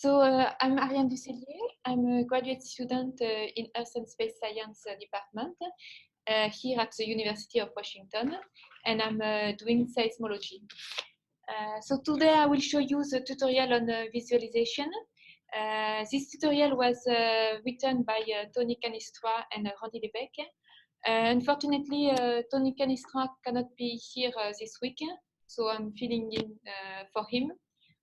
I'm Ariane Ducellier. I'm a graduate student in Earth and Space Science department here at the University of Washington, and I'm doing seismology. So today I will show you the tutorial on visualization. This tutorial was written by Tony Canistra and Randy Lebecq. Unfortunately, Tony Canistra cannot be here this week, so I'm filling in for him.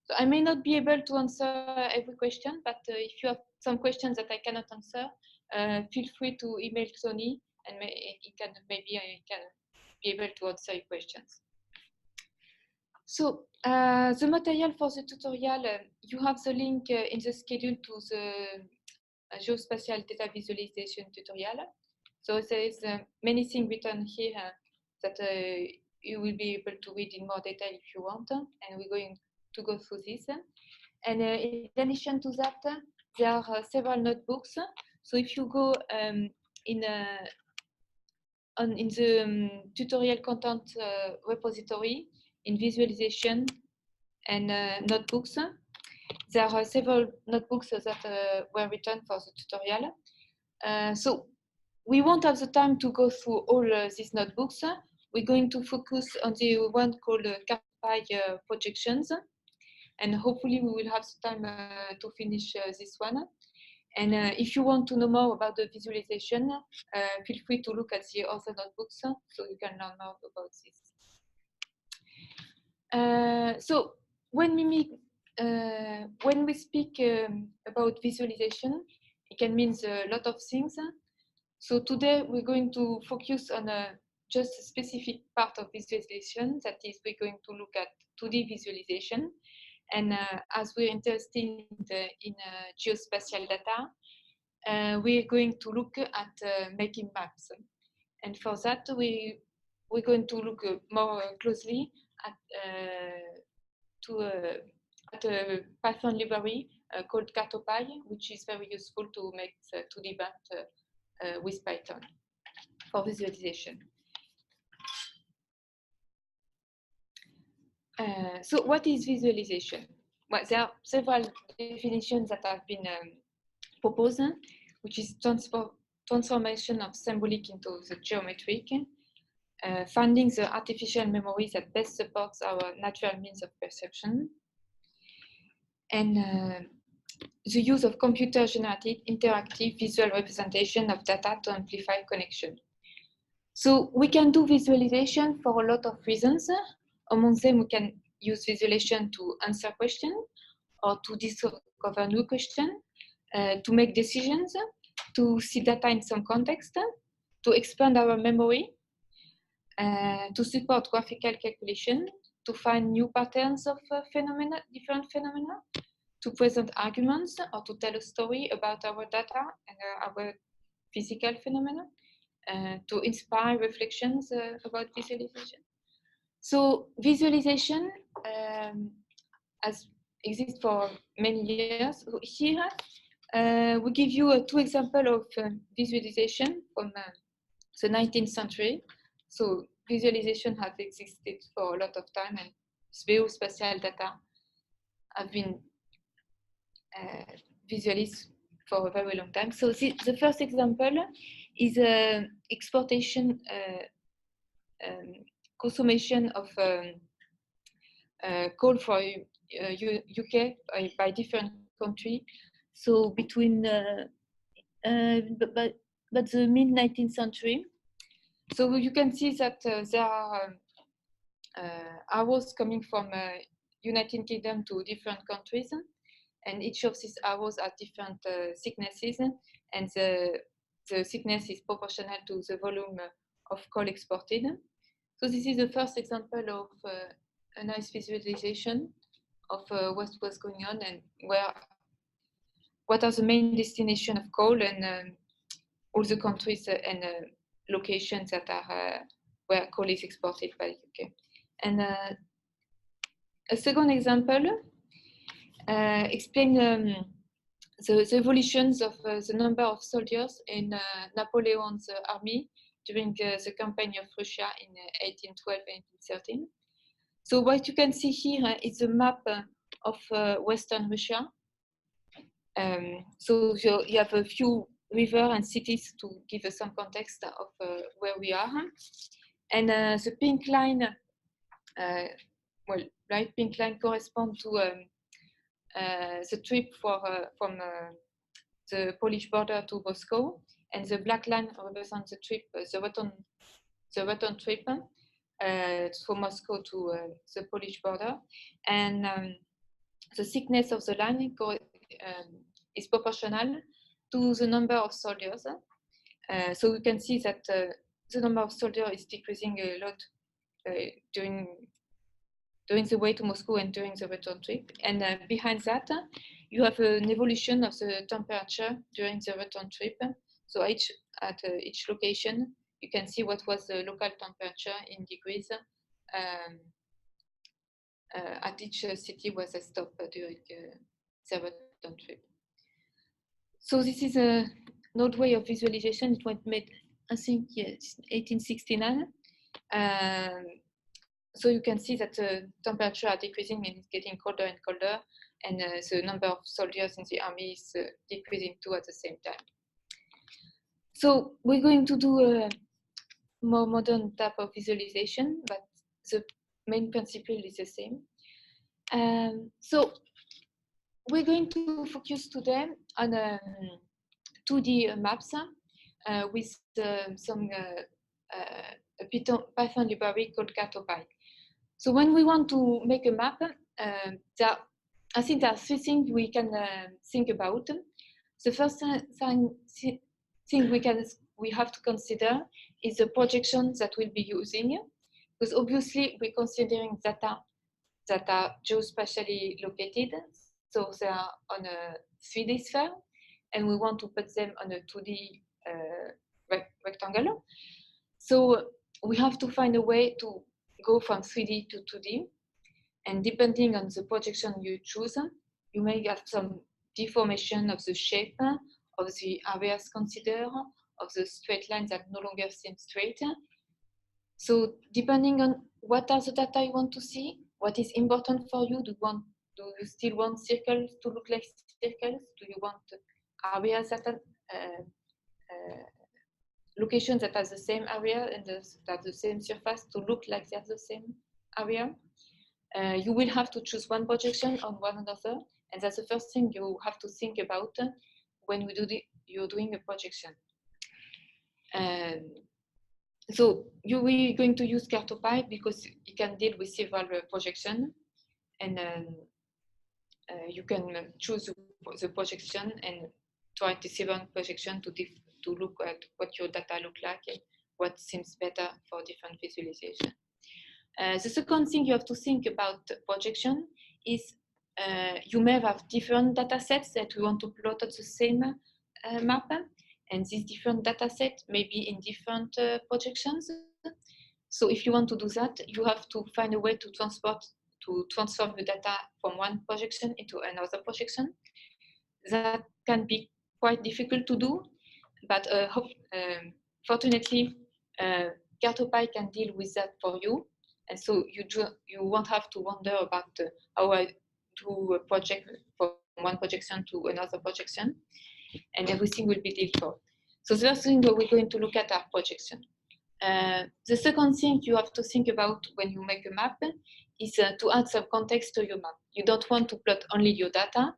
So I may not be able to answer every question, but if you have some questions that I cannot answer, feel free to email Tony, and he can be able to answer your questions. So the material for the tutorial, you have the link in the schedule to the geospatial data visualization tutorial. So there is many things written here that you will be able to read in more detail if you want, and we're going to go through this. And in addition to that, there are several notebooks. So if you go in the tutorial content repository in visualization and notebooks, there are several notebooks that were written for the tutorial. So we won't have the time to go through all these notebooks. We're going to focus on the one called CartoPy projections, and hopefully we will have the time to finish this one. And if you want to know more about the visualization, feel free to look at the other notebooks so you can learn more about this. So when we speak about visualization, it can mean a lot of things. So today we're going to focus on just a specific part of visualization. That is, we're going to look at 2D visualization. And as we're interested in geospatial data, we're going to look at making maps. And for that, we're going to look more closely at a Python library called CartoPy, which is very useful to make 2D map with Python for visualization. So what is visualization? Well, there are several definitions that have been proposed, which is transformation of symbolic into the geometric, finding the artificial memory that best supports our natural means of perception, and the use of computer-generated interactive visual representation of data to amplify connection. So we can do visualization for a lot of reasons. Among them, we can use visualization to answer questions or to discover new questions, to make decisions, to see data in some context, to expand our memory, to support graphical calculation, to find new patterns of phenomena, different phenomena, to present arguments or to tell a story about our data and our physical phenomena, to inspire reflections about visualization. So visualization has existed for many years. Here we give you 2 examples of visualization from the 19th century. So visualization has existed for a lot of time, and geospatial data have been visualized for a very long time. So the first example is exportation consummation of coal for UK by different countries. So between but the mid 19th century. So you can see that there are arrows coming from United Kingdom to different countries, and each of these arrows are different thicknesses, and the thickness is proportional to the volume of coal exported. So this is the first example of a nice visualization of what was going on and what are the main destinations of coal and all the countries and locations that are where coal is exported by the UK. And a second example explains the evolutions of the number of soldiers in Napoleon's army during the campaign of Russia in 1812 and 1813. So what you can see here is a map of Western Russia. So you have a few rivers and cities to give us some context of where we are. And the pink line, well, light pink line corresponds to the trip from the Polish border to Moscow, and the black line represents the trip, the return trip from Moscow to the Polish border, and the thickness of the line is proportional to the number of soldiers. So we can see that the number of soldiers is decreasing a lot during the way to Moscow and during the return trip. And behind that, you have an evolution of the temperature during the return trip. So at each location, you can see what was the local temperature in degrees at each city was a stop during the return trip. So this is an old way of visualization. It was made, I think, yes, 1869. So you can see that the temperature are decreasing and it's getting colder and colder, and the number of soldiers in the army is decreasing too at the same time. So we're going to do a more modern type of visualization, but the main principle is the same. So we're going to focus today on 2D maps with some Python library called Cartopy. So when we want to make a map, I think there are three things we can think about. The first thing we have to consider is the projections that we'll be using, because obviously we're considering data that are geospatially located, so they are on a 3D sphere, and we want to put them on a 2D rectangle. So we have to find a way to go from 3D to 2D, and depending on the projection you choose, you may have some deformation of the shape of the areas considered, of the straight lines that no longer seem straight. So depending on what are the data you want to see, what is important for you, do you still want circles to look like circles? Do you want areas that are locations that are the same area and that the same surface to look like they're the same area? You will have to choose one projection on one another, and that's the first thing you have to think about when you're doing a projection. So we're going to use Cartopy because it can deal with several projections, and you can choose the projection and try to see one projection to look at what your data look like and what seems better for different visualization. The second thing you have to think about projection is you may have different data sets that we want to plot on the same map, and these different data sets may be in different projections. So if you want to do that, you have to find a way to transform the data from one projection into another projection. That can be quite difficult to do, but fortunately, Cartopy can deal with that for you. And so you won't have to wonder about how I do a project from one projection to another projection, and everything will be dealt for. So the first thing we're going to look at are projection. The second thing you have to think about when you make a map is to add some context to your map. You don't want to plot only your data.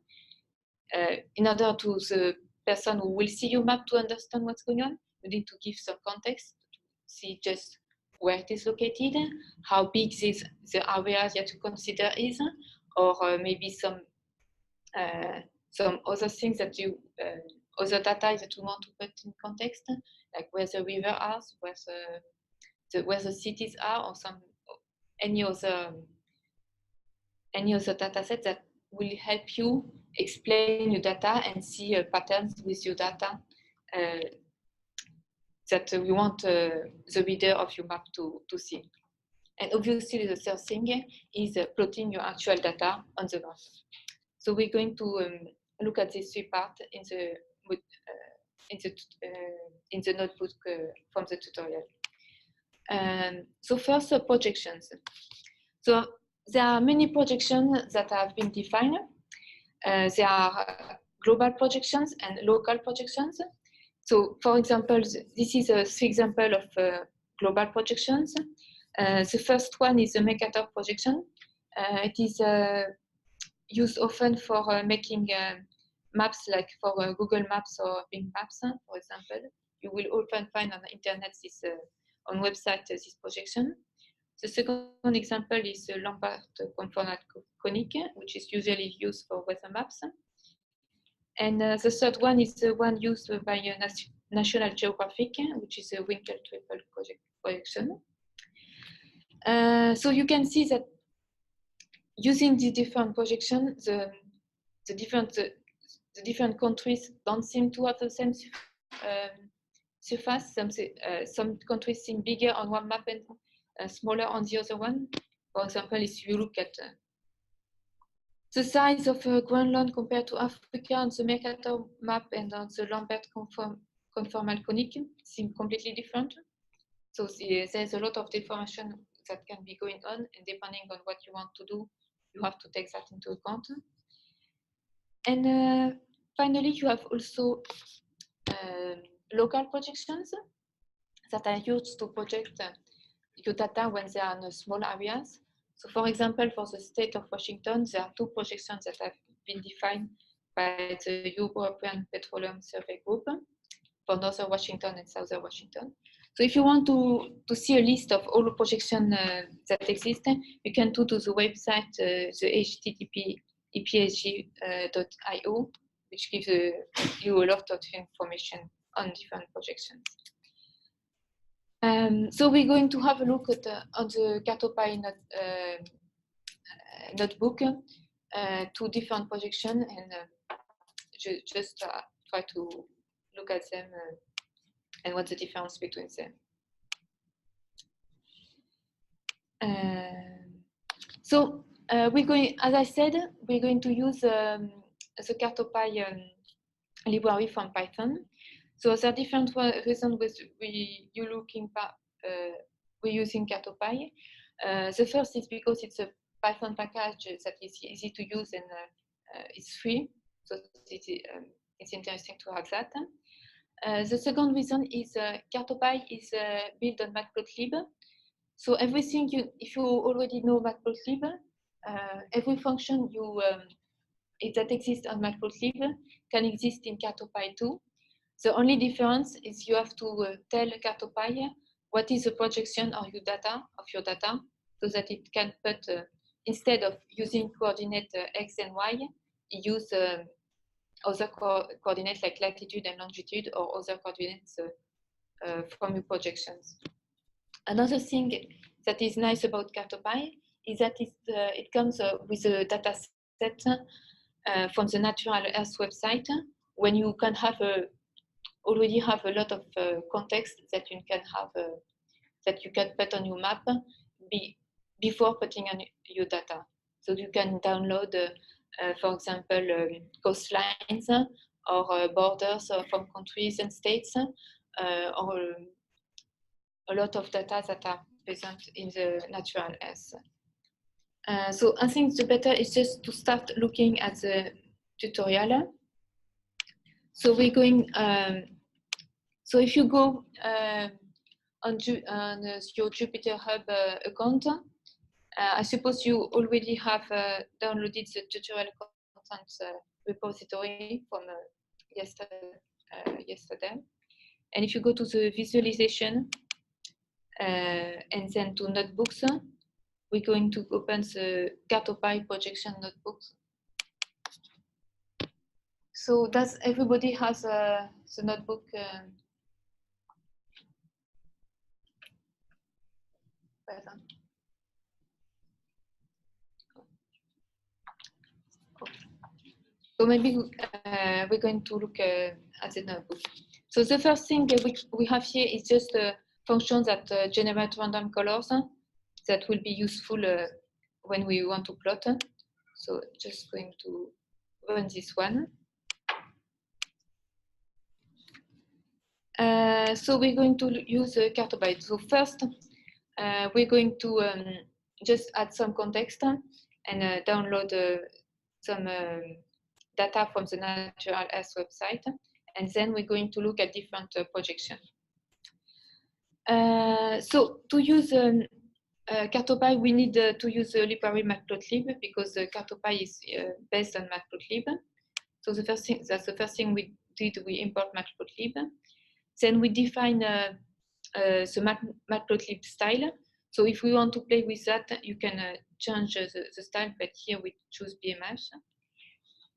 In order to the person who will see your map to understand what's going on, you need to give some context to see just where it is located, how big the area you have to consider is, or maybe some other things that other data that you want to put in context, like where the river are, where the cities are, or any other data set that will help you explain your data and see patterns with your data that we want the reader of your map to see. And obviously the third thing is plotting your actual data on the map. So we're going to look at these three parts in the notebook from the tutorial. So first, projections. So there are many projections that have been defined. There are global projections and local projections. So, for example, this is a 3 example of global projections. The first one is the Mercator projection. It is used often for making maps, like for Google Maps or Bing Maps, for example. You will often find on the internet this on website this projection. The second example is the Lambert conformal conic, which is usually used for weather maps. And the third one is the one used by National Geographic, which is a Winkel triple projection. So you can see that using the different projections, the different countries don't seem to have the same surface. Some countries seem bigger on one map and smaller on the other one. For example, if you look at the size of Greenland compared to Africa on the Mercator map and on the Lambert conformal conic seem completely different. So there's a lot of deformation that can be going on, and depending on what you want to do, you have to take that into account. And finally, you have also local projections that are used to project your data when they are in small areas. So for example, for the state of Washington, there are 2 projections that have been defined by the European Petroleum Survey Group for Northern Washington and Southern Washington. So if you want to see a list of all the projections that exist, you can go to the website, the http epsg.io, which gives you a lot of information on different projections. So we're going to have a look at on the Cartopy notebook, 2 different projections, and just try to look at them and what's the difference between them. So we're going, as I said, we're going to use the Cartopy library from Python. So there are different reasons we're using Cartopy. The first is because it's a Python package that is easy to use and it's free. So it's interesting to have that. The second reason is Cartopy is built on Matplotlib. So everything if you already know Matplotlib, every function that exists on Matplotlib can exist in Cartopy too. The only difference is you have to tell Cartopy what is the projection of your data, so that it can put, instead of using coordinate X and Y, use other coordinates like latitude and longitude or other coordinates from your projections. Another thing that is nice about Cartopy is that it comes with a data set from the Natural Earth website, when you can already have a lot of context that you can have that you can put on your map before putting on your data. So you can download, for example, coastlines or borders from countries and states, or a lot of data that are present in the Natural Earth. So I think the better is just to start looking at the tutorial. So we're going, so if you go on your Jupyter Hub account, I suppose you already have downloaded the tutorial content repository from yesterday. And if you go to the visualization and then to notebooks, we're going to open the Cartopy projection notebooks. So does everybody has the notebook? So maybe we're going to look at the notebook. So the first thing we have here is just a function that generate random colors that will be useful when we want to plot. So just going to run this one. So we're going to use Cartopy. So first, we're going to just add some context and download some data from the Natural Earth website, and then we're going to look at different projections. So to use Cartopy, we need to use the library Matplotlib because Cartopy is based on Matplotlib. So that's the first thing we did. We import Matplotlib. Then we define the Matplotlib style. So if we want to play with that, you can change the style, but here we choose BMH.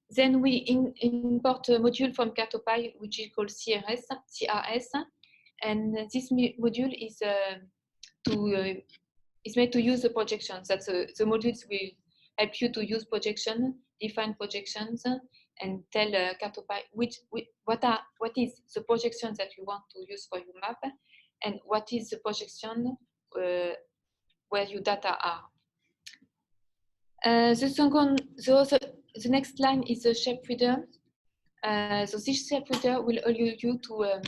Then we import a module from Cartopy, which is called CRS, and this module is made to use the projections. That's the modules will help you to use projection, define projections, and tell Cartopy what is the projection that you want to use for your map, and what is the projection where your data are. The next line is the shape reader. So this shape reader will allow you to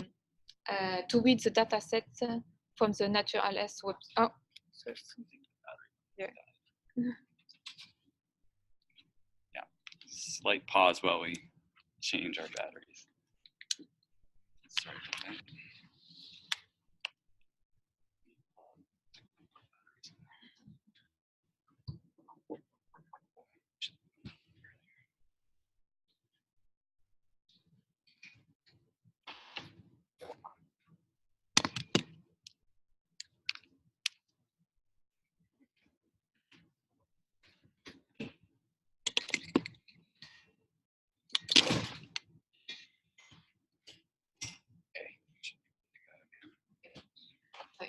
read the data set from the Natural Earth website. Oh, sorry. Yeah. Yeah. Slight pause while we change our batteries. Sorry about that.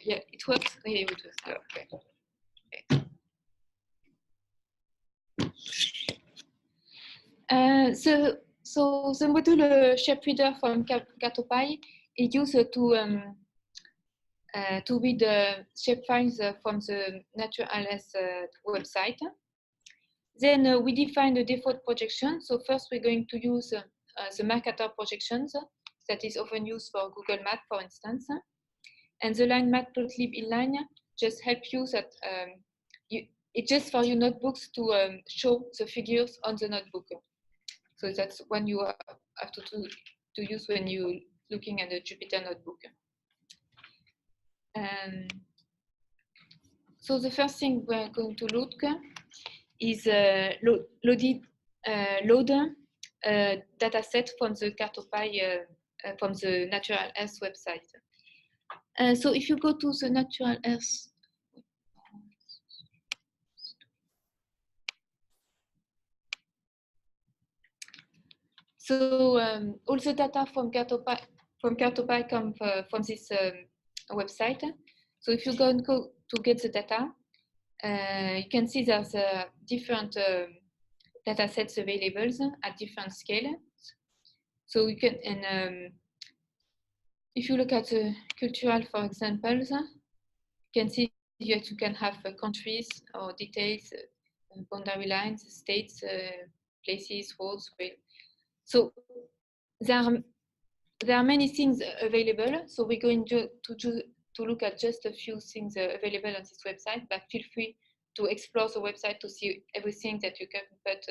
Yeah, it works. Yeah, it works. Yeah. Okay. So the module shape reader from Cartopy is used to read the shape files from the Natural Earth website. Then we define the default projection. So first we're going to use the Mercator projections that is often used for Google Maps, for instance. And the line Matplotlib inline just help you that it's just for your notebooks to show the figures on the notebook. So that's one you have to use when you're looking at the Jupyter notebook. So the first thing we're going to look is load data set from the Cartopy from the Natural Earth website. So if you go to the Natural Earth, so all the data from Cartopy come from this website. So if you go to get the data, you can see there's different data sets available at different scales. So you can, and if you look at the cultural, for example, you can see that you can have countries or details, boundary lines, states, places, roads. So there are many things available. So we're going to look at just a few things available on this website, but feel free to explore the website to see everything that you can put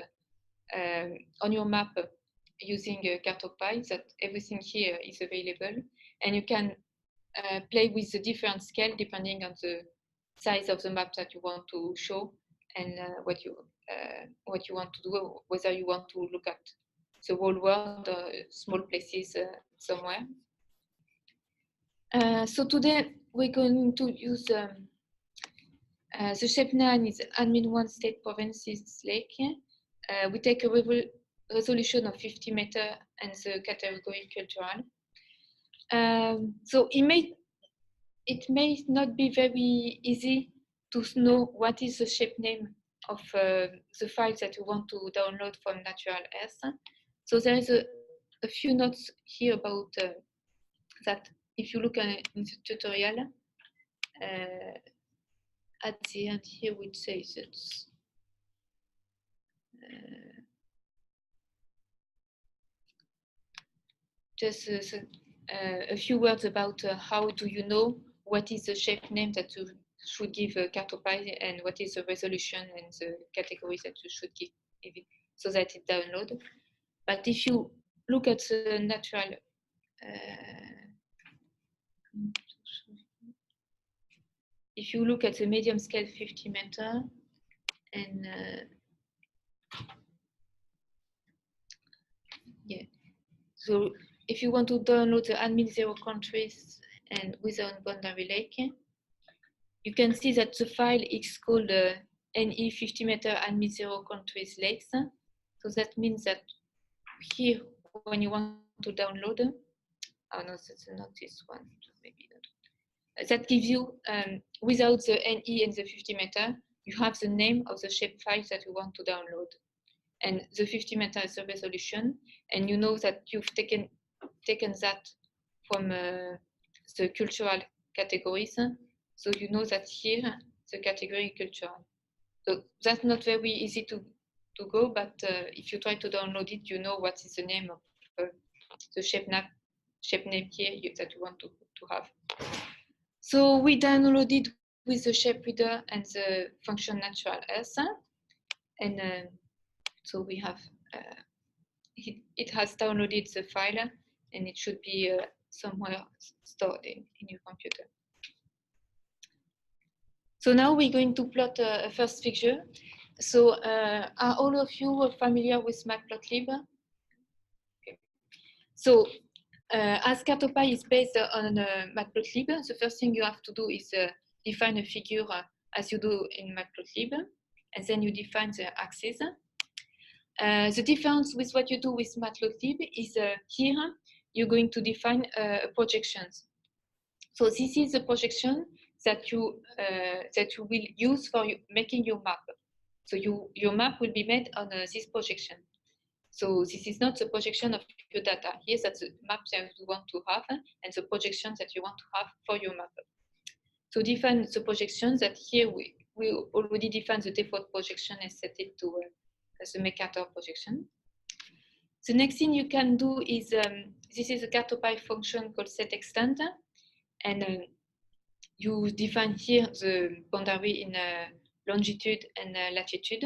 on your map using Cartopy. That everything here is available, and you can play with the different scale depending on the size of the map that you want to show and what you want to do, whether you want to look at the whole world or small places somewhere. So today we're going to use the shape name is admin1 state provinces lake. We take a resolution of 50 meters and the category cultural. So it may not be very easy to know what is the shape name of the files that you want to download from Natural Earth. So there is a few notes here about that. If you look at in the tutorial, at the end here, which says that just a few words about how do you know what is the shape name that you should give Cartopy and what is the resolution and the categories that you should give it so that it download. But if you look at the natural, if you look at the medium scale 50 meter, and yeah, so if you want to download the admin 0 countries and without boundary lake, you can see that the file is called NE 50 meter admin 0 countries lakes. So that means that here, when you want to download, oh no, that's not this one, maybe not. That gives you, without the NE and the 50 meter, you have the name of the shapefile that you want to download. And the 50 meter is the resolution, and you know that you've taken that from the cultural categories. So you know that here, the category cultural. So that's not very easy to go, but if you try to download it, you know what is the name of the shape name here that you want to have. So we downloaded with the shape reader and the function natural S, and so we have it has downloaded the file, and it should be somewhere stored in your computer. So now we're going to plot a first figure. So are all of you familiar with Matplotlib? Okay. So as Cartopy is based on Matplotlib, the first thing you have to do is define a figure as you do in Matplotlib, and then you define the axis. The difference with what you do with Matplotlib is here you're going to define projections. So this is the projection that you will use for making your map. So your map will be made on this projection. So this is not the projection of your data. Here, that's the map that you want to have and the projection that you want to have for your map. So define the projection that here we already defined the default projection and set it to the Mercator projection. The next thing you can do is, this is a Cartopy function called setExtend, and you define here the boundary in longitude and latitude.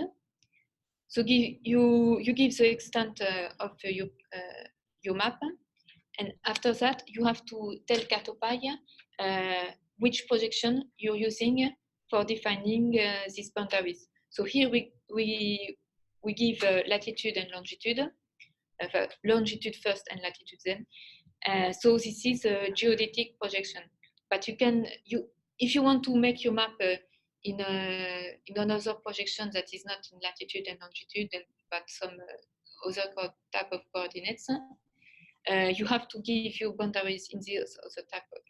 So you give the extent of your map, and after that you have to tell Cartopy which projection you're using for defining these boundaries. So here we give latitude and longitude, longitude first and latitude then. So this is a geodetic projection. But if you want to make your map in another projection that is not in latitude and longitude, but some other type of coordinates, you have to give your boundaries in this other type of.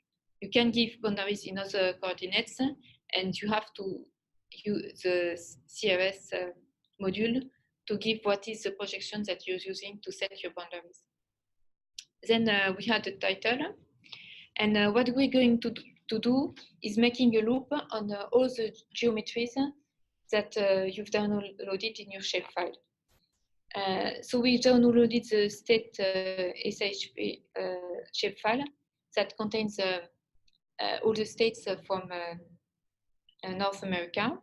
You can give boundaries in other coordinates, and you have to use the CRS module to give what is the projection that you're using to set your boundaries. Then we had the title, and what we're going to do is making a loop on all the geometries that you've downloaded in your shapefile. So we downloaded the state SHP shapefile that contains all the states from North America.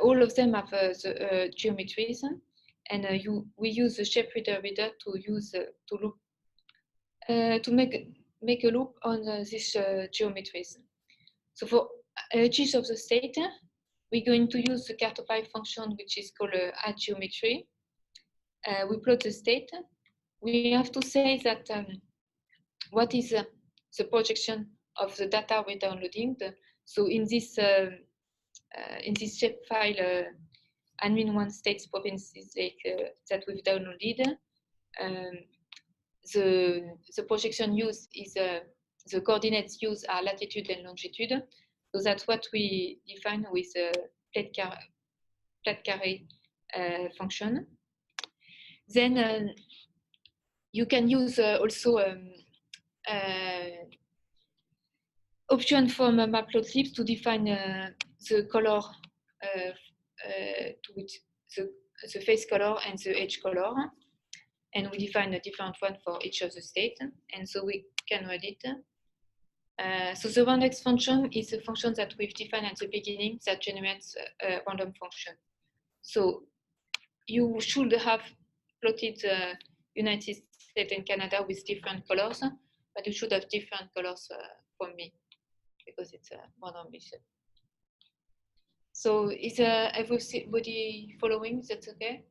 All of them have the geometries, and we use the shape reader to use to loop to make a loop on these geometries. So for each of the state, we're going to use the Cartopy function, which is called add geometry. We plot the state. We have to say that what is the projection of the data we're downloading. So in this shapefile, admin1 states provinces that we've downloaded, the projection used is the coordinates used are latitude and longitude. So that's what we define with the plate carré function. Then you can use also option from Matplotlib to define the color to which the face color and the edge color. And we define a different one for each of the states, and so we can read it. So the roundx function is a function that we've defined at the beginning that generates a random function. So you should have plotted United States and Canada with different colors, but you should have different colors for me because it's more ambitious. So is everybody following? That's okay.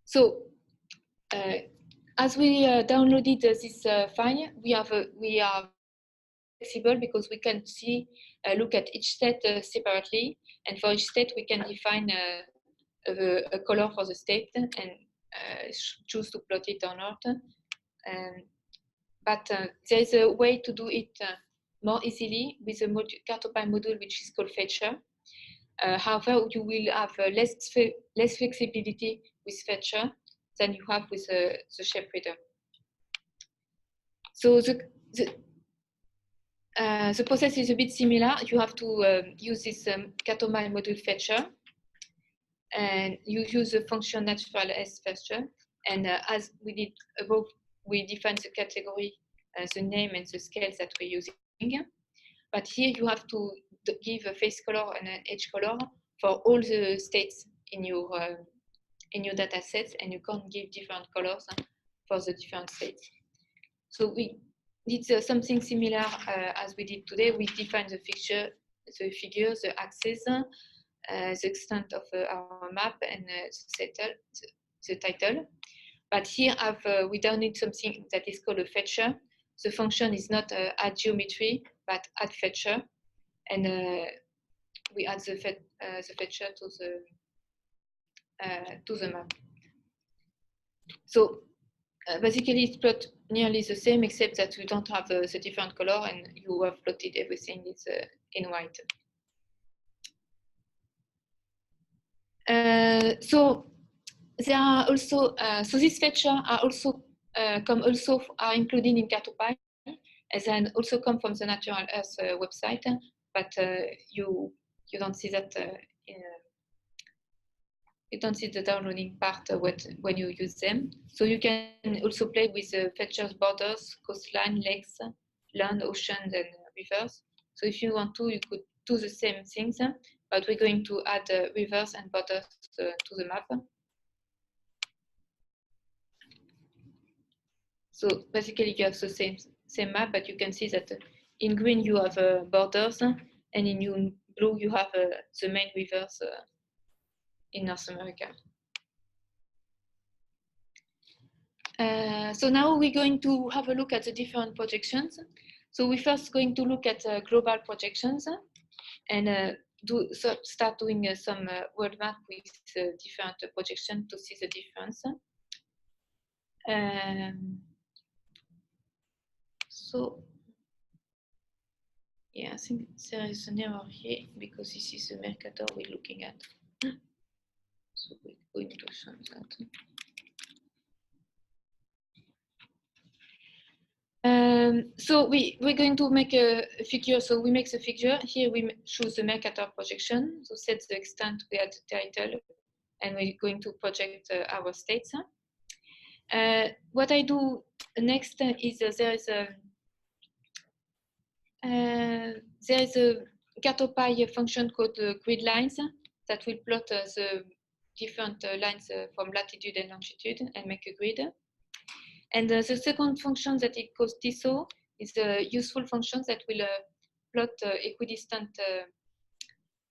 So as we downloaded this file, we are flexible because we can see look at each state separately, and for each state we can define a color for the state and choose to plot it or not. But there is a way to do it more easily with a Cartopy module which is called Fetcher. However, you will have less flexibility with Fetcher than you have with the shape reader. So the process is a bit similar. You have to use this Cartopy module Fetcher, and you use the function natural S Fetcher. And as we did above, we define the category, the name, and the scales that we're using. But here you have to give a face color and an edge color for all the states in your data sets, and you can't give different colors for the different states. So we did something similar as we did today. We defined the figure, the axis, the extent of our map, and the title. But here we don't need something that is called a fetcher. The function is not add geometry, but add fetcher, and we add the fetcher to the map. So basically, it's plot nearly the same, except that we don't have the different color, and you have plotted everything in white. So there are also so these features are also are included in Cartopy, as and also come from the Natural Earth website, but you don't see that you don't see the downloading part when you use them. So you can also play with features, borders, coastline, lakes, land, oceans, and rivers. So if you want to, you could do the same things, but we're going to add rivers and borders to the map. So basically you have the same map, but you can see that in green you have borders, and in blue you have the main rivers in North America. So now we're going to have a look at the different projections. So we're first going to look at global projections and start doing some world map with different projections to see the difference. So yeah, I think there is an error here because this is the Mercator we're looking at. So we're going to change that. So we're going to make a figure. So we make the figure. Here we choose the Mercator projection. So set the extent, we add the title, and we're going to project our states. What I do next is there is a Cartopy function called grid lines that will plot the different lines from latitude and longitude and make a grid. And the second function that it calls TISO is a useful function that will plot equidistant,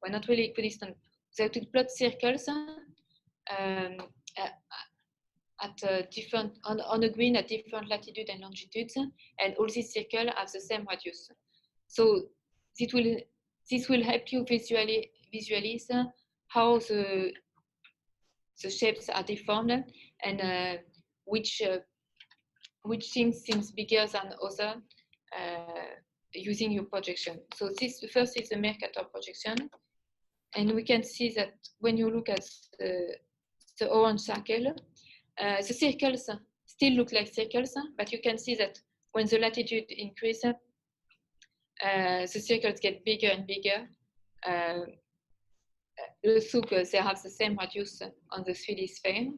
well, not really equidistant, that will plot circles at different, on a grid at different latitude and longitudes, and all these circles have the same radius. So this will help you visualize how the shapes are deformed and which things seems bigger than other using your projection. So this first is the Mercator projection, and we can see that when you look at the orange circle, the circles still look like circles, but you can see that when the latitude increases, the circles get bigger and bigger. Also, they have the same radius on the 3D sphere.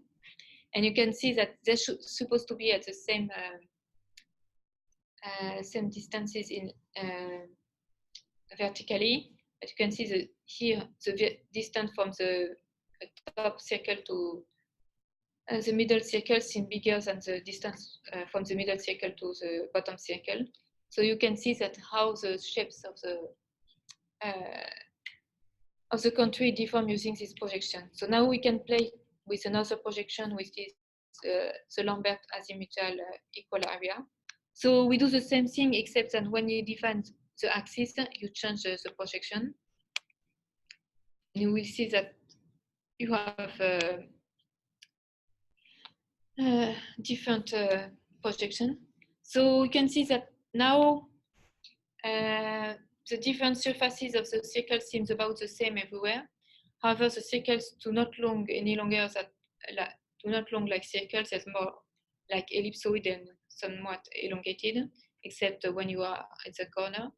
And you can see that they're supposed to be at the same same distances in vertically, As you can see here, the distance from the top circle to the middle circle seems bigger than the distance from the middle circle to the bottom circle. So you can see that how the shapes of the country differ using this projection. So now we can play with another projection, which is the Lambert azimuthal equal area. So we do the same thing, except that when you define the axis, you change the projection. You will see that you have different projection. So you can see that now the different surfaces of the circle seems about the same everywhere. However, the circles do not long any longer like circles, as more like ellipsoid and somewhat elongated, except when you are at the corner.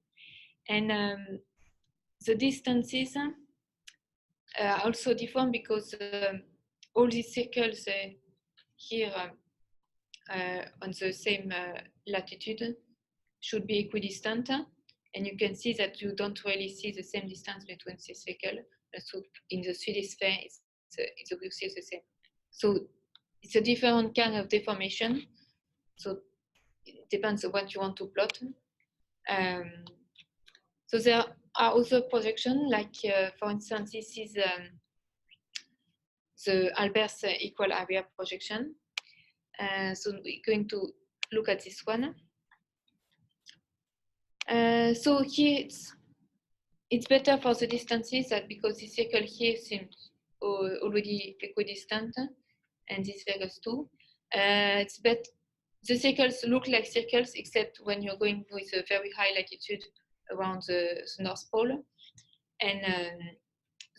And the distances are also different because all these circles here on the same latitude should be equidistant, and you can see that you don't really see the same distance between the circle. So in the 3D sphere, it's obviously the same. So it's a different kind of deformation. So it depends on what you want to plot. So there are other projections, like for instance, this is the Albers equal area projection. So we're going to look at this one. So here it's better for the distances, that because the circle here seems already equidistant, and this values too. It's better. The circles look like circles, except when you're going with a very high latitude around the North Pole, and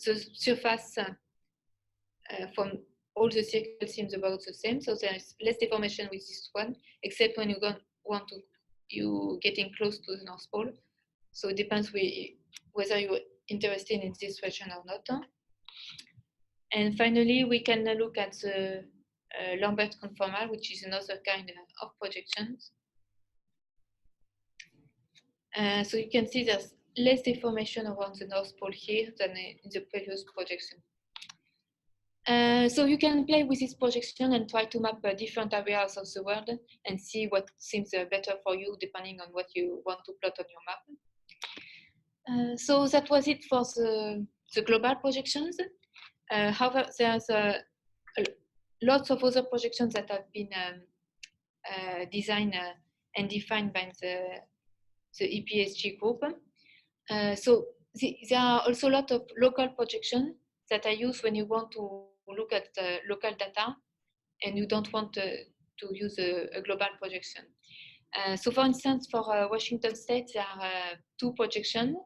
the surface from all the circles seems about the same. So there's less deformation with this one, except when you getting close to the North Pole. So it depends whether you're interested in this version or not. And finally, we can look at the Lambert conformal, which is another kind of projections. So you can see there's less deformation around the North Pole here than in the previous projection. So you can play with this projection and try to map different areas of the world and see what seems better for you depending on what you want to plot on your map. So that was it for the global projections. However, there's lots of other projections that have been designed and defined by the EPSG group. So there are also a lot of local projections that are used when you want to look at local data and you don't want to use a global projection. So for instance, for Washington State, there are two projections,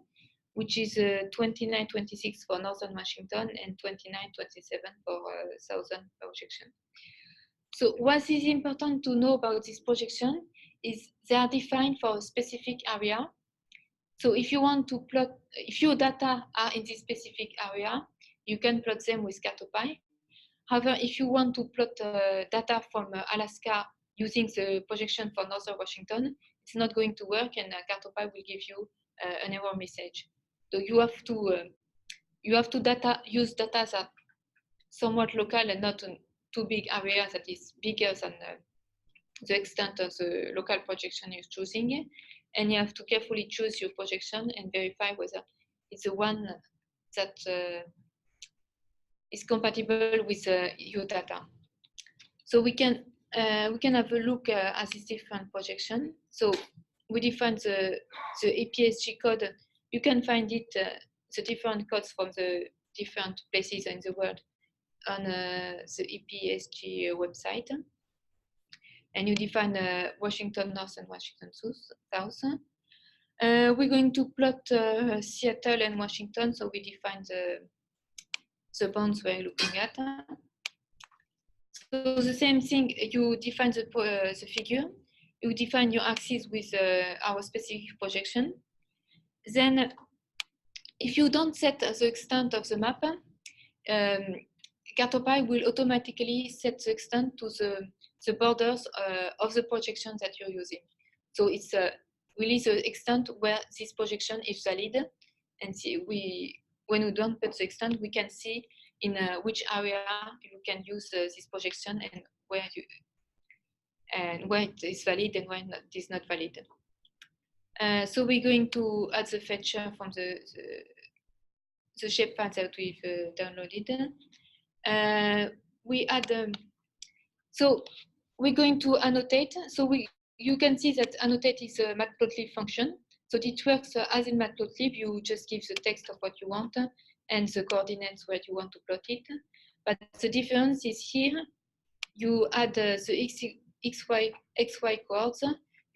which is 2926 for Northern Washington and 2927 for Southern projection. So what is important to know about this projection is they are defined for a specific area. So if you want to plot, if your data are in this specific area, you can plot them with Cartopy. However, if you want to plot data from Alaska using the projection for Northern Washington, it's not going to work, and Cartopy will give you an error message. So you have to use data that somewhat local and not a too big area that is bigger than the extent of the local projection you're choosing. And you have to carefully choose your projection and verify whether it's the one that is compatible with your data. So we can have a look at this different projection. So we define the EPSG code. You can find it, the different codes from the different places in the world on the EPSG website. And you define Washington North and Washington South. We're going to plot Seattle and Washington, so we define the bounds we're looking at. So the same thing, you define the figure, you define your axis with our specific projection. Then if you don't set the extent of the map, Cartopy will automatically set the extent to the borders of the projection that you're using. So it's really the extent where this projection is valid, and see when we don't put the extent, we can see in which area you can use this projection and where it is valid and when it is not valid. So we're going to add the feature from the shapefile that we've downloaded. We add so we're going to annotate. So you can see that annotate is a matplotlib function. So it works as in matplotlib. You just give the text of what you want and the coordinates where you want to plot it. But the difference is here, you add the xy coords.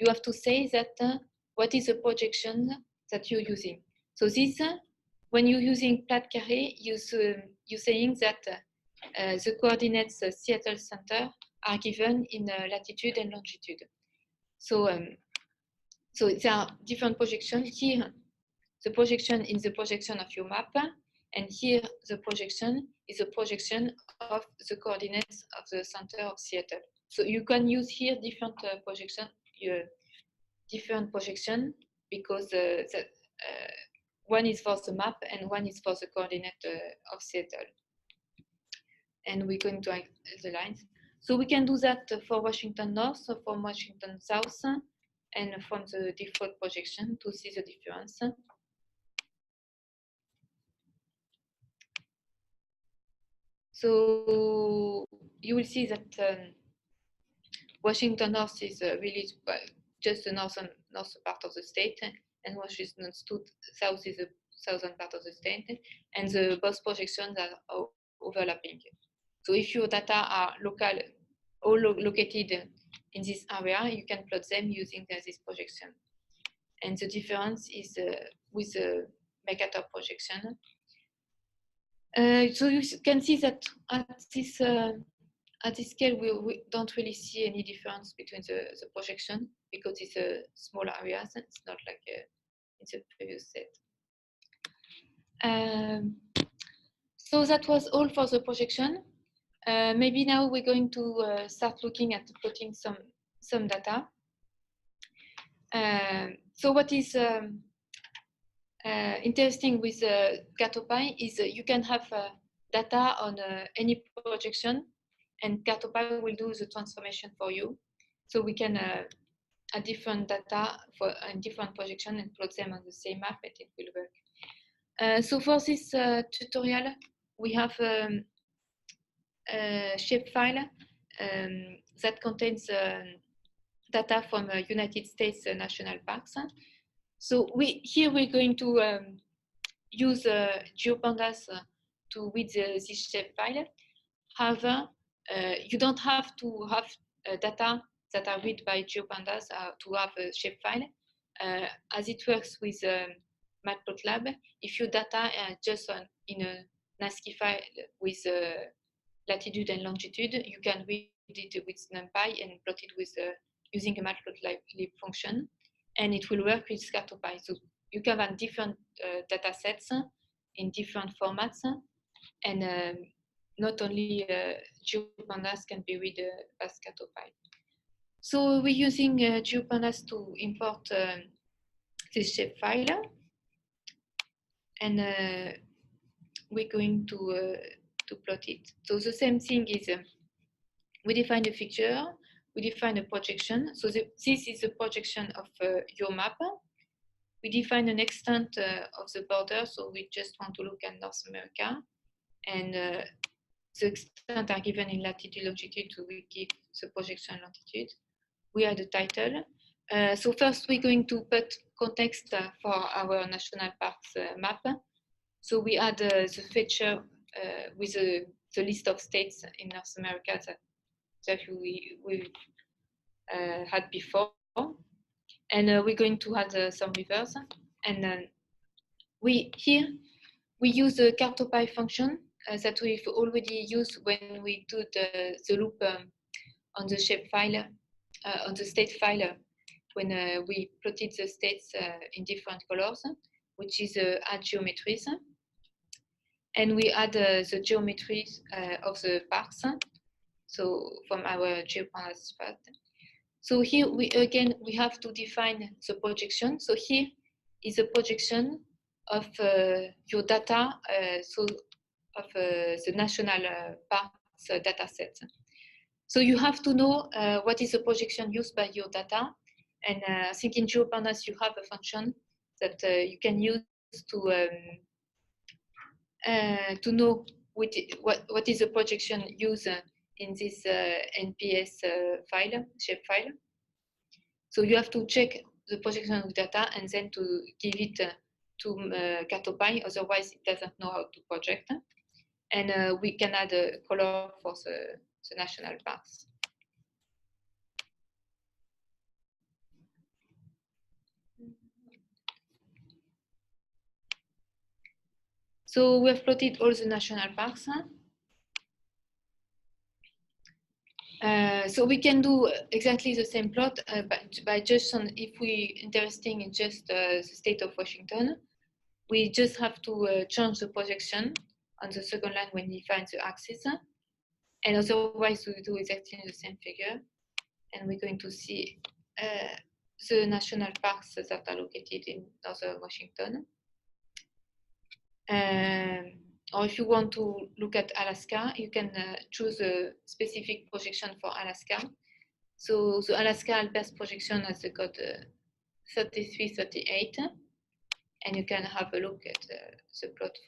You have to say that what is the projection that you're using. So this, when you're using plat carré, you're saying that the coordinates Seattle Center are given in latitude and longitude. So, so there are different projections. Here, the projection in the projection of your map, and here the projection is a projection of the coordinates of the center of Seattle. So you can use here different projection because one is for the map and one is for the coordinate of Seattle. And we're going to add the lines. So we can do that for Washington North, for Washington South, and from the default projection to see the difference. So you will see that Washington North is really just the northern part of the state, and Washington South is the southern part of the state, and both projections are overlapping. So if your data are local, all located in this area, you can plot them using this projection. And the difference is with the Mercator projection. So you can see that at this scale, we don't really see any difference between the projection because it's a small areas. It's not like in the previous set. So that was all for the projection. Maybe now we're going to start looking at plotting some data. So what is interesting with Cartopy is you can have data on any projection, and Cartopy will do the transformation for you. So we can add different data for a different projection and plot them on the same map, and it will work. So for this tutorial, we have a shapefile that contains data from United States national parks. So here we're going to use GeoPandas to read this shapefile. However, you don't have to have data that are read by GeoPandas to have a shapefile. As it works with Matplotlib, if your data are just in a NASCII file with latitude and longitude, you can read it with NumPy and plot it with using a Matplotlib function, and it will work with Cartopy. So you can have different data sets in different formats, and not only GeoPandas can be read as Cartopy. So we're using GeoPandas to import this shapefile, and we're going to plot it. So the same thing is we define a feature, we define a projection. So this is the projection of your map. We define an extent of the border, so we just want to look at North America, and the extent are given in latitude, longitude, so we give the projection longitude. We add the title. So first we're going to put context for our national parks map. So we add the feature with the list of states in North America that we had before. And we're going to add some rivers. And we use the Cartopy function that we've already used when we do the loop on the shapefile, on the state file, when we plotted the states in different colors, which is add geometries. And we add the geometries of the parks, so from our GeoPandas path. So here we have to define the projection. So here is a projection of your data, so of the national parks data set. So you have to know what is the projection used by your data. And I think in GeoPandas you have a function that you can use to know what is the projection used in this NPS file, shapefile. So you have to check the projection of data and then to give it to Cartopy, otherwise it doesn't know how to project. And we can add a color for the national parks. So we have plotted all the national parks. So we can do exactly the same plot by just if we interesting in just the state of Washington, we just have to change the projection on the second line when we find the axis, and otherwise we do exactly the same figure, and we're going to see the national parks that are located in northern Washington. Or if you want to look at Alaska, you can choose a specific projection for Alaska. So the Alaska Alpers projection has the code 3338, and you can have a look at the plot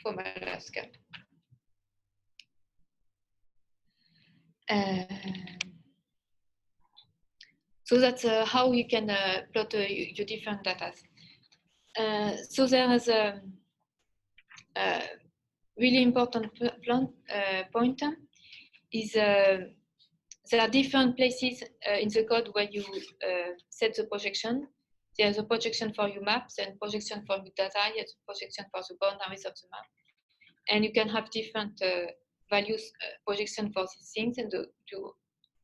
from Alaska. So that's how you can plot your different data. So there is a really important point is there are different places in the code where you set the projection. There's a projection for your maps and projection for your data, there's a projection for the boundaries of the map. And you can have different values projection for these things, and you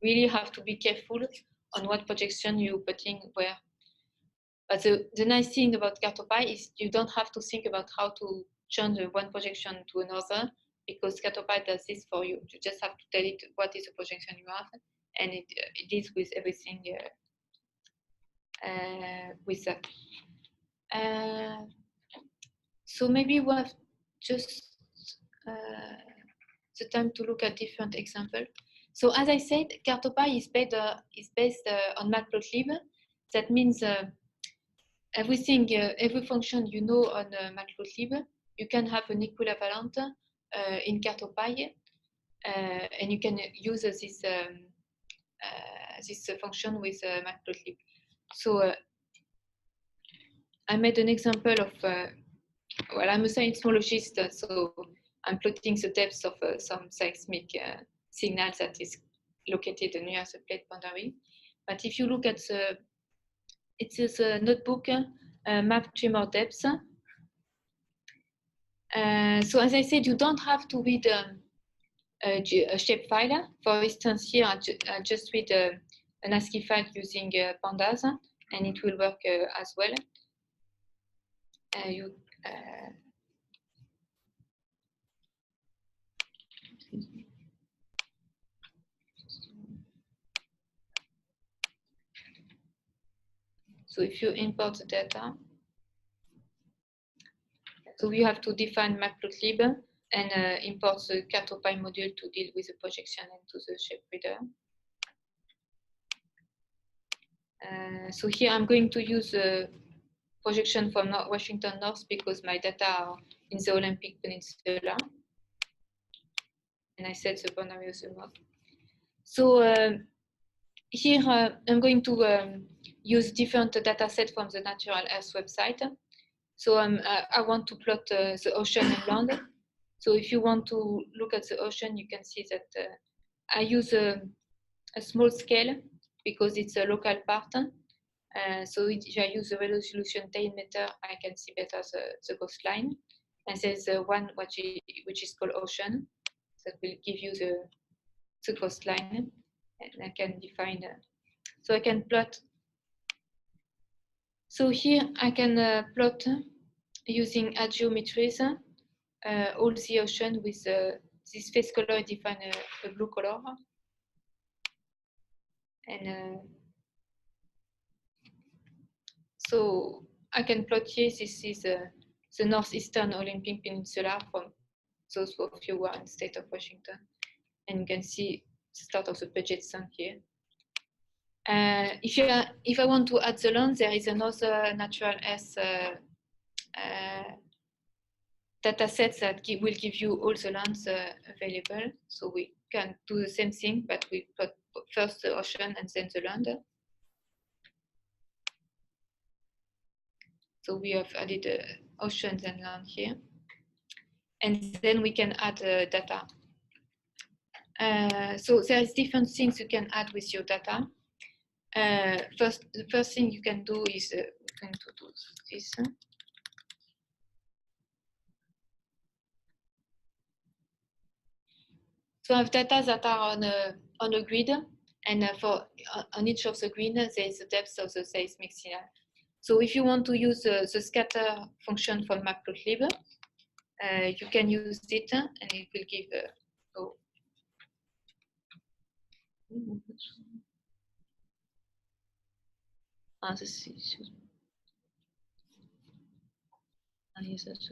really have to be careful on what projection you're putting where. But the nice thing about Cartopy is you don't have to think about how to change one projection to another, because Cartopy does this for you. You just have to tell it what is the projection you have, and it deals with everything with that. So maybe we have just the time to look at different examples. So as I said, Cartopy is based on Matplotlib. That means everything, every function you know on Matplotlib, you can have an equivalent in Cartopy, and you can use this function with Matplotlib. So I made an example of, well, I'm a seismologist, so I'm plotting the depth of some seismic signal that is located near the plate boundary. But if you look at it is a notebook, map tremor depth. So as I said, you don't have to read a shapefile. For instance, here I just read an ASCII file using pandas, and it will work as well. So if you import the data, so you have to define Matplotlib and import the Cartopy module to deal with the projection into the shape reader. So here I'm going to use a projection from Washington North because my data are in the Olympic Peninsula. And I set the boundary of the map. So here I'm going to use different data sets from the Natural Earth website. So I want to plot the ocean and land. So if you want to look at the ocean, you can see that I use a small scale because it's a local part. So if I use the resolution 10 meter, I can see better the coastline. And there's one which is called ocean that will give you the coastline. And I can define, so I can plot. So here I can plot using geometries all the ocean with this face color define a blue color. And So I can plot here, this is the northeastern Olympic Peninsula from those of you who are in the state of Washington. And you can see the start of the Puget Sound here. If I want to add the land, there is another natural earth data set that will give you all the lands available. So we can do the same thing, but we plot first the ocean and then the land. So we have added oceans and land here. And then we can add data. So there's different things you can add with your data. The first thing you can do is going to do this. So I have data that are on a grid, and on each of the grid, there is the depth of the seismic signal. So if you want to use the scatter function from Matplotlib, you can use it, and it will give. This is. Yes, that's.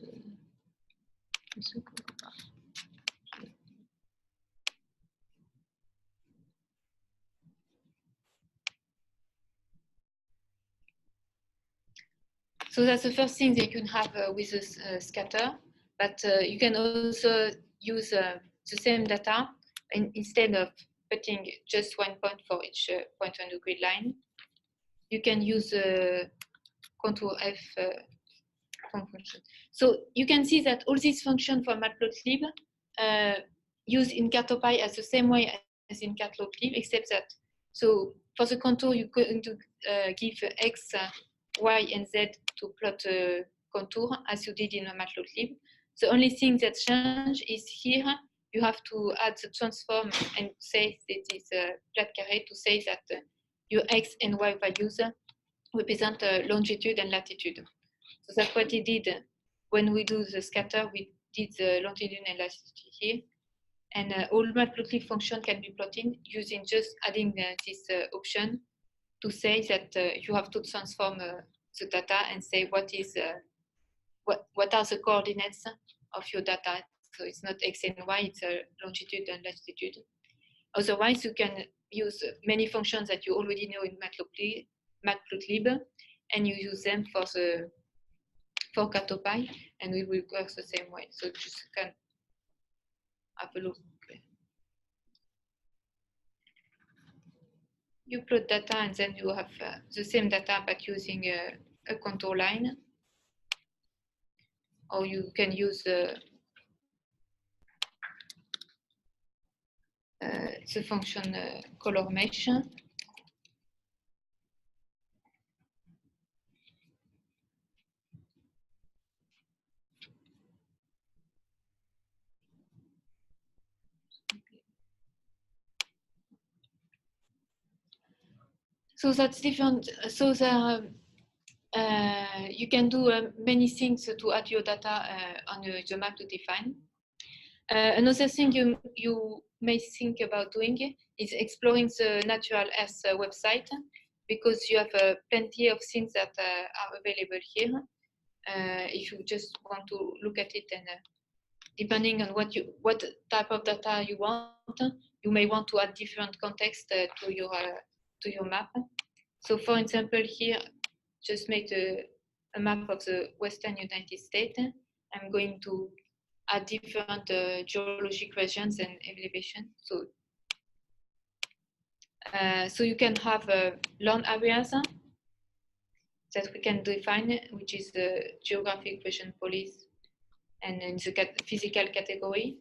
So that's the first thing that you can have with a scatter, but you can also use the same data, and instead of putting just 1 point for each point on the grid line, you can use contour F function. So you can see that all these functions for Matplotlib used in Cartopy as the same way as in Matplotlib, except that, so for the contour, you're going to give X, Y, and Z to plot a contour as you did in Matplotlib. The only thing that changed is here, you have to add the transform and say that it's a flat carré to say that your X and Y values represent longitude and latitude. So that's what it did when we do the scatter. We did the longitude and latitude here, and all Matplotlib function can be plotted using just adding this option to say that you have to transform the data and say what are the coordinates of your data. So it's not X and Y, it's longitude and latitude. Otherwise, you can use many functions that you already know in Matplotlib, and you use them for Cartopy, and we will work the same way. So just can have a look. You plot data, and then you have the same data but using a contour line, or you can use the function color mesh. So that's different. So there, you can do many things to add your data on the map to define. Another thing you may think about doing is exploring the Natural Earth website, because you have plenty of things that are available here. If you just want to look at it, and depending on what type of data you want, you may want to add different context to your map. So for example, here, just made a map of the Western United States. I'm going to add different geologic regions and elevation. So you can have land areas that we can define, which is the geographic region police, and in the physical category,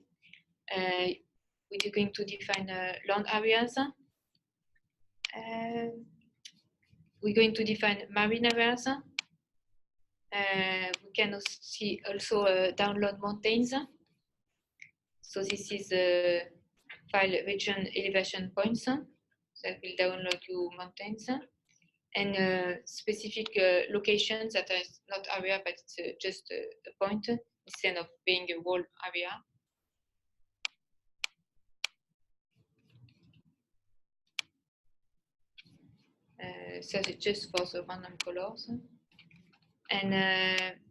we're going to define land areas. We're going to define marine areas. We can also download mountains. So this is the file region elevation points that will download you mountains, and specific locations that are not area, but it's just a point instead of being a whole area. So it's just for the random colors. and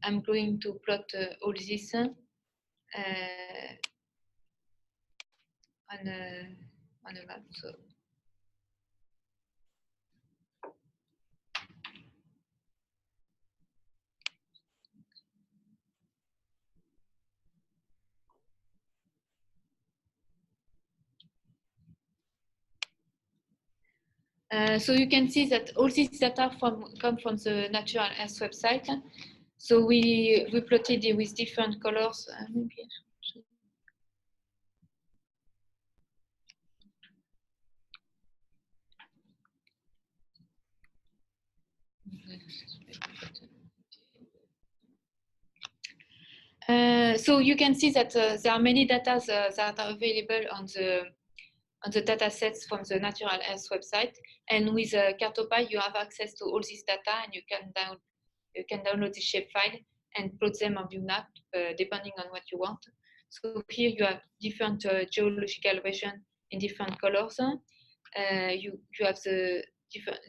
I'm going to plot all this on a map. So. So you can see that all this data come from the Natural Earth website. So we plotted it with different colors. Maybe I should. So you can see that there are many data that are available on the data sets from the Natural Earth website. And with Cartopy, you have access to all this data, and you can download the shapefile and plot them on ViewMap depending on what you want. So here you have different geological regions in different colors. You have the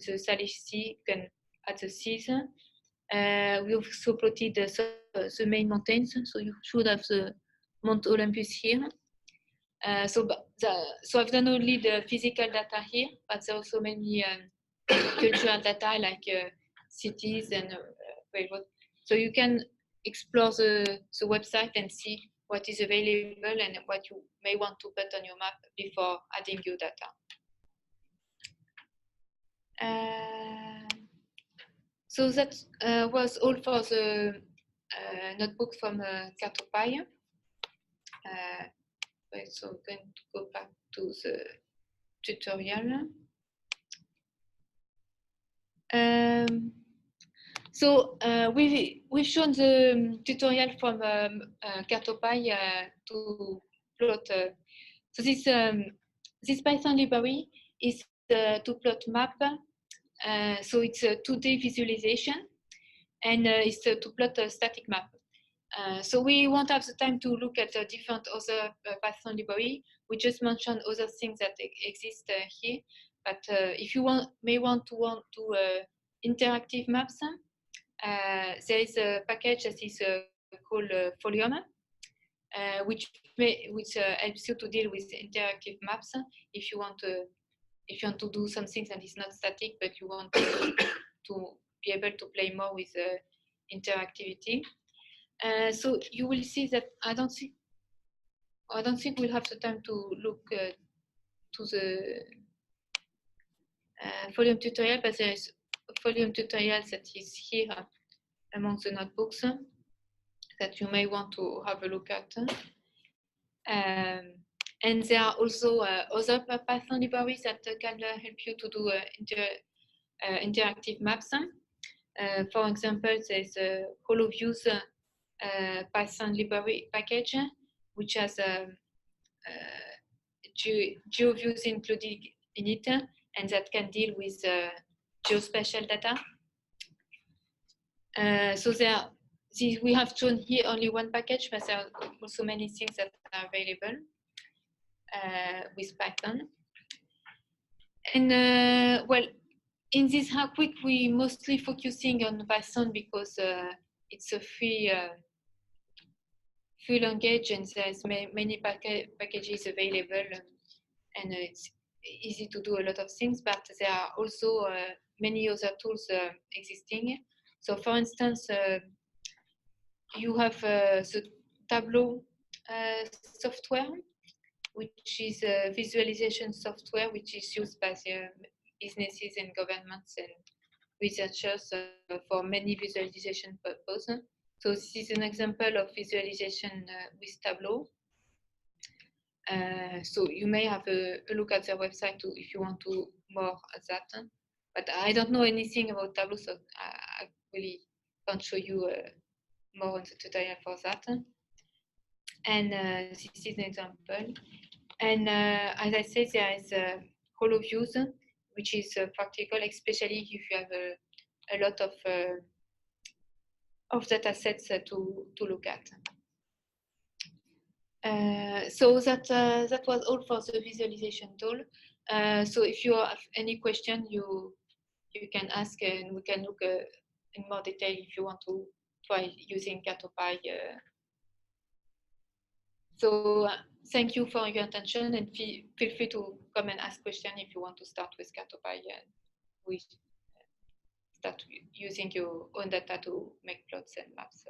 Salish Sea, you can add the seas. We also plotted the main mountains, so you should have the Mount Olympus here. So I've done only the physical data here, but there are also many cultural data like cities and railroad. So you can explore the website and see what is available and what you may want to put on your map before adding your data. So that was all for the notebook from Cartopy. So I'm going to go back to the tutorial. So we've shown the tutorial from Cartopy to plot. So this Python library is to plot map. So it's a 2D visualization, and it's to plot a static map. So we won't have the time to look at different other Python library. We just mentioned other things that exist here. But if you may want to interactive maps, there is a package that is called Folium, which helps you to deal with interactive maps if you want to do something that is not static, but you want to be able to play more with interactivity. So you will see that I don't think we'll have the time to look to the Folium tutorial, but there is a Folium tutorial that is here among the notebooks that you may want to have a look at. And there are also other Python libraries that can help you to do interactive maps. For example, there's a HoloViews Python library package, which has GeoViews included in it, and that can deal with geospatial data. So we have shown here only one package, but there are also many things that are available with Python. And well, in this quick, we mostly focusing on Python because it's a free language, and there's many packages available, and it's easy to do a lot of things. But there are also many other tools existing. So, for instance, you have the Tableau software, which is a visualization software which is used by the businesses and governments and researchers for many visualization purposes. So this is an example of visualization with Tableau. So you may have a look at their website too if you want to more at that. But I don't know anything about Tableau, so I really can't show you more on the tutorial for that. And this is an example. And as I said, there is HoloViews, which is practical, especially if you have a lot of data sets to look at. So that was all for the visualization tool. So if you have any question, you can ask, and we can look a in more detail if you want to try using Catopy. So thank you for your attention, and feel free to come and ask questions if you want to start with Catopy and we start using your own data to make plots and maps.